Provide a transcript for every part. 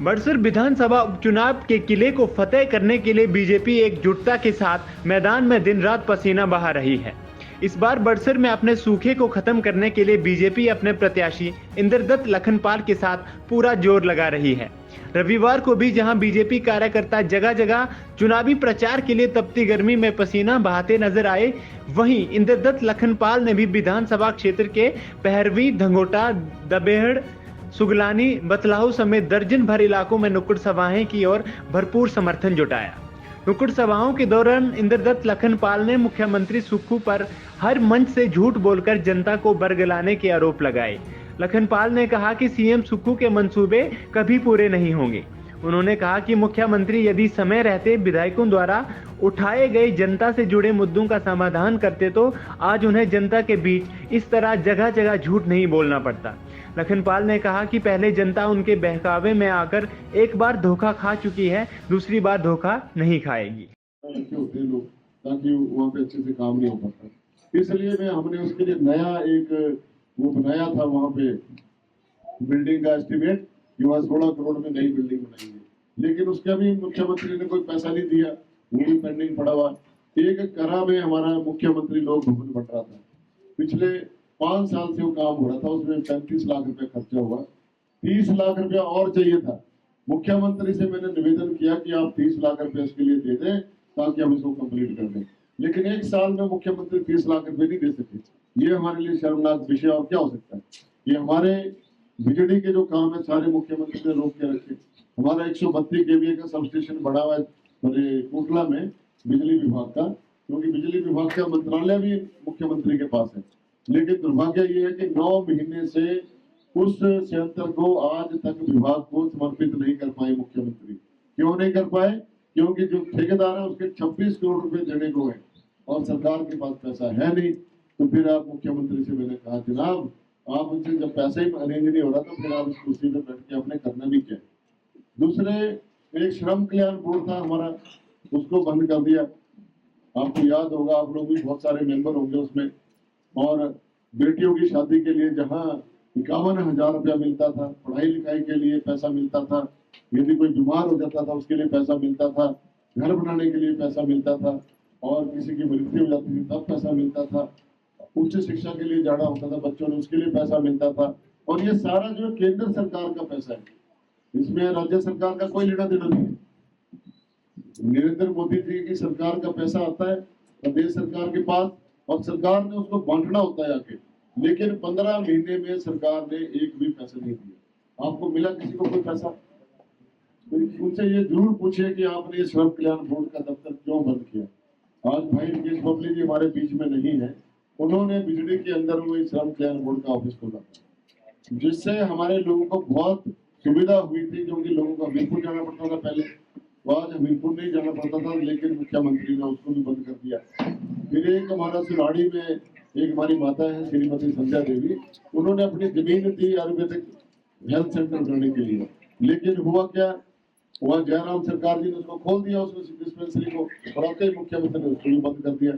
बड़सर विधानसभा उपचुनाव के किले को फतेह करने के लिए बीजेपी एकजुटता के साथ मैदान में दिन रात पसीना बहा रही है। इस बार बड़सर में अपने सूखे को खत्म करने के लिए बीजेपी अपने प्रत्याशी इंद्रदत्त लखनपाल के साथ पूरा जोर लगा रही है। रविवार को भी जहां बीजेपी कार्यकर्ता जगह जगह चुनावी प्रचार के लिए तपती गर्मी में पसीना बहाते नजर आए, वहीं इंद्रदत्त लखनपाल ने भी विधानसभा क्षेत्र के पहरवी, धंगोटा, दबेहड़, सुगलानी, बतलाहू समेत दर्जन भर इलाकों में नुक्कड़ सभाएं की और भरपूर समर्थन जुटाया। नुक्कड़ सभाओं के दौरान इंद्रदत्त लखनपाल ने मुख्यमंत्री सुक्खू पर हर मंच से झूठ बोलकर जनता को बरगलाने के आरोप लगाए। लखनपाल ने कहा कि सीएम सुक्खू के मंसूबे कभी पूरे नहीं होंगे। उन्होंने कहा कि मुख्यमंत्री यदि समय रहते विधायकों द्वारा उठाए गए जनता से जुड़े मुद्दों का समाधान करते तो आज उन्हें जनता के बीच इस तरह जगह जगह झूठ नहीं बोलना पड़ता। लखनपाल ने कहा कि पहले जनता उनके बहकावे में आकर एक बार धोखा खा चुकी है, दूसरी बार धोखा नहीं खाएगी। ताकि वहाँ पे अच्छे से काम नहीं हो पाता, इसलिए हमने उसके लिए नया एक वो बनाया था, वहाँ पे बिल्डिंग का एस्टिमेट कि वहाँ 16 करोड़ में नई बिल्डिंग बनाएंगे, लेकिन उसका भी मुख्यमंत्री ने कोई पैसा नहीं दिया, वो भी पेंडिंग पड़ा हुआ। एक करा में हमारा मुख्यमंत्री लोक भवन बन रहा था, पिछले 5 साल से वो काम हो रहा था, उसमें 35 लाख रुपए खर्चा हुआ, 30 लाख रुपया और चाहिए था। मुख्यमंत्री से मैंने निवेदन किया कि आप 30 लाख रुपए इसके लिए दे दें ताकि हम इसको कंप्लीट कर दें, लेकिन 1 साल में मुख्यमंत्री 30 लाख रुपए नहीं दे सके। ये हमारे लिए शर्मनाक विषय और क्या हो सकता है। ये हमारे बिजली के जो काम है सारे मुख्यमंत्री ने रोक के रखे। हमारा 132 केवीए का सब स्टेशन बड़ा हुआ है कोटला में बिजली विभाग का, क्योंकि बिजली विभाग का मंत्रालय भी मुख्यमंत्री के पास है, लेकिन दुर्भाग्य ये है कि 9 महीने से उस संयंत्र को आज तक विभाग को समर्पित नहीं कर पाए मुख्यमंत्री। क्यों नहीं कर पाए? क्योंकि जो ठेकेदार है उसके 26 करोड़ रुपए देने को है और सरकार के पास पैसा है नहीं। तो फिर आप मुख्यमंत्री से मैंने कहा, जनाब आप उनसे जब पैसा ही अरेंज नहीं हो रहा तो फिर आप इस कुर्सी पे बैठ के आपने करना भी क्या। दूसरे एक श्रम कल्याण बोर्ड था हमारा, उसको बंद कर दिया। आपको याद होगा, आप लोग भी बहुत सारे मेंबर होंगे उसमें। और बेटियों की शादी के लिए जहां 51,000 रुपया मिलता था, पढ़ाई लिखाई के लिए पैसा मिलता था, यदि कोई बीमार हो जाता था उसके लिए पैसा मिलता था, घर बनाने के लिए पैसा मिलता था, और किसी की मृत्यु हो जाती थी तब पैसा मिलता था, उच्च शिक्षा के लिए जाना होता था बच्चों ने उसके लिए पैसा मिलता था। और ये सारा जो केंद्र सरकार का पैसा है, इसमें राज्य सरकार का कोई लेना देना नहीं है। नरेंद्र मोदी जी की सरकार का पैसा आता है प्रदेश सरकार के पास और सरकार ने उसको बांटना होता है आके, लेकिन 15 महीने में सरकार ने एक भी पैसा नहीं दिया। आपको मिला किसी को कोई पैसा? उनसे ये जरूर पूछिए कि आपने श्रम कल्याण बोर्ड का दफ्तर क्यों बंद किया। आज भाई मुकेश बबली जी हमारे बीच में नहीं है, उन्होंने बिजली के अंदर में श्रम कल्याण बोर्ड का ऑफिस खोला, जिससे हमारे लोगों को बहुत सुविधा हुई थी, क्योंकि लोगों को हमीरपुर जाना पड़ता था पहले, तो आज हमीरपुर नहीं जाना पड़ता था, लेकिन मुख्यमंत्री ने उसको भी बंद कर दिया। फिर एक हमारा सुराड़ी में एक हमारी माता है श्रीमती संध्या देवी, उन्होंने अपनी जमीन दी आयुर्वेदिक हेल्थ सेंटर बनाने के लिए, लेकिन हुआ क्या, वहाँ जयराम सरकार जी ने उसको खोल दिया, उस डिस्पेंसरी को, और आपके मुख्यमंत्री ने उसको भी बंद कर दिया।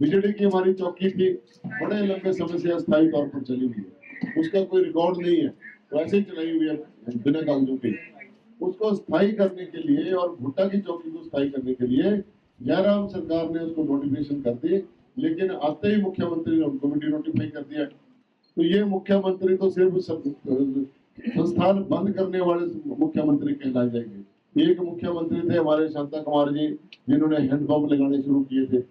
बिजली की हमारी चौकी थी, बड़े लंबे समय से अस्थायी तौर पर चली हुई है, उसका कोई रिकॉर्ड नहीं है, वैसे ही चलाई हुई है बिना कागजों के। उसको स्थायी करने के लिए और भुट्टा की चौकी को स्थायी करने के लिए जयराम सरकार ने उसको नोटिफिकेशन कर दी, लेकिन आते ही मुख्यमंत्री ने उनको भी डिनोटिफाई कर दिया। तो ये मुख्यमंत्री तो सिर्फ संस्थान बंद करने वाले मुख्यमंत्री कहलाए जाएंगे। एक मुख्यमंत्री थे हमारे शांता कुमार जी, जिन्होंने हैंडपंप लगाने शुरू किए थे।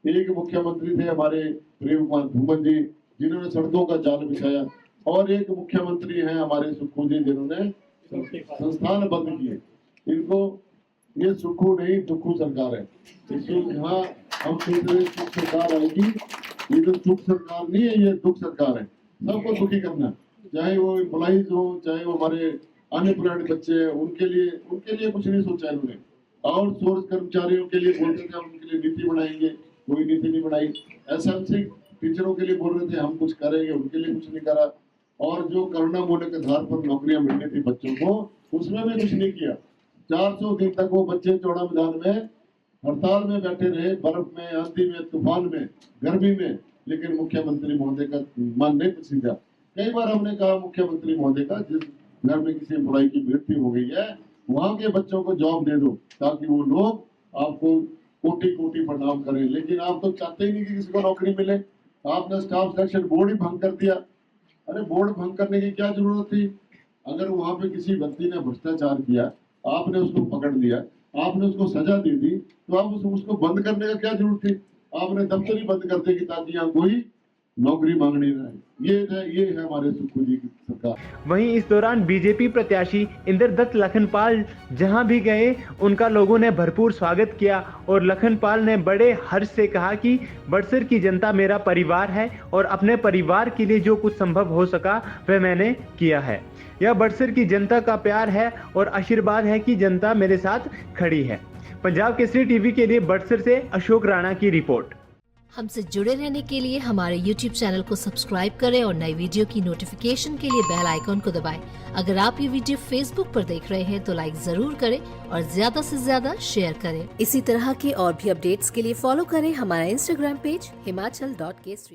एक मुख्यमंत्री थे हमारे प्रेम कुमार धूमन जी, जिन्होंने सड़कों का जाल बिछाया। और एक मुख्यमंत्री हैं हमारे सुक्खू जी, जिन्होंने संस्थान बंद किए। इनको ये सुक्खू नहीं दुक्खू सरकार है। यहाँ हम सोच रहे सुख सरकार आएगी, ये तो सुख सरकार नहीं है, ये दुख सरकार है। सबको दुखी करना, चाहे वो एम्प्लॉइज हो, चाहे वो हमारे अनएम्प्लॉयड बच्चे हैं, उनके लिए कुछ नहीं सोचा इन्होंने। आउटसोर्स कर्मचारियों के लिए बोलते थे हम उनके लिए नीति बनाएंगे, कोई नीति नहीं बनाई। एसएमसी टीचरों के लिए बोल रहे थे हम कुछ करेंगे, उनके लिए कुछ नहीं करा। और जो करुणा मूल्य के आधार पर नौकरियां मिलनी थी बच्चों को, उसमें भी कुछ नहीं किया। 400 दिन तक वो बच्चे चौड़ा मैदान में हड़ताल में बैठे रहे, बर्फ में, आंधी में, तूफान में, गर्मी में, लेकिन मुख्यमंत्री महोदय का मन नहीं पसीजा। कई बार हमने कहा मुख्यमंत्री महोदय का, जिस घर में किसी एम्प्लॉय की मृत्यु हो गई है, वहां के बच्चों को जॉब दे दो ताकि वो लोग आपको कोटि कोटि प्रणाम करें। लेकिन आप तो चाहते ही नहीं कि किसी को नौकरी मिले। आपने स्टाफ सिलेक्शन बोर्ड ही भंग कर दिया। अरे बोर्ड भंग करने की क्या जरूरत थी? अगर वहां पे किसी व्यक्ति ने भ्रष्टाचार किया, आपने उसको पकड़ लिया, आपने उसको सजा दे दी, तो आप उसको बंद करने का क्या जरूरत थी? आपने दफ्तर ही बंद कर दिया कि ताकि यहाँ कोई नौकरी मांगनी ना है। ये है हमारे सुखू जी की सरकार। वहीं इस दौरान बीजेपी प्रत्याशी इंद्रदत्त लखनपाल जहां भी गए उनका लोगों ने भरपूर स्वागत किया और लखनपाल ने बड़े हर्ष से कहा कि बड़सर की जनता मेरा परिवार है और अपने परिवार के लिए जो कुछ संभव हो सका वह मैंने किया है। यह बड़सर की जनता का प्यार है और आशीर्वाद है कि जनता मेरे साथ खड़ी है। पंजाब केसरी टीवी के लिए बड़सर से अशोक राणा की रिपोर्ट। हमसे जुड़े रहने के लिए हमारे YouTube चैनल को सब्सक्राइब करें और नई वीडियो की नोटिफिकेशन के लिए बेल आइकॉन को दबाएं। अगर आप ये वीडियो Facebook पर देख रहे हैं तो लाइक जरूर करें और ज्यादा से ज्यादा शेयर करें। इसी तरह के और भी अपडेट्स के लिए फॉलो करें हमारा Instagram पेज himachal.kesri।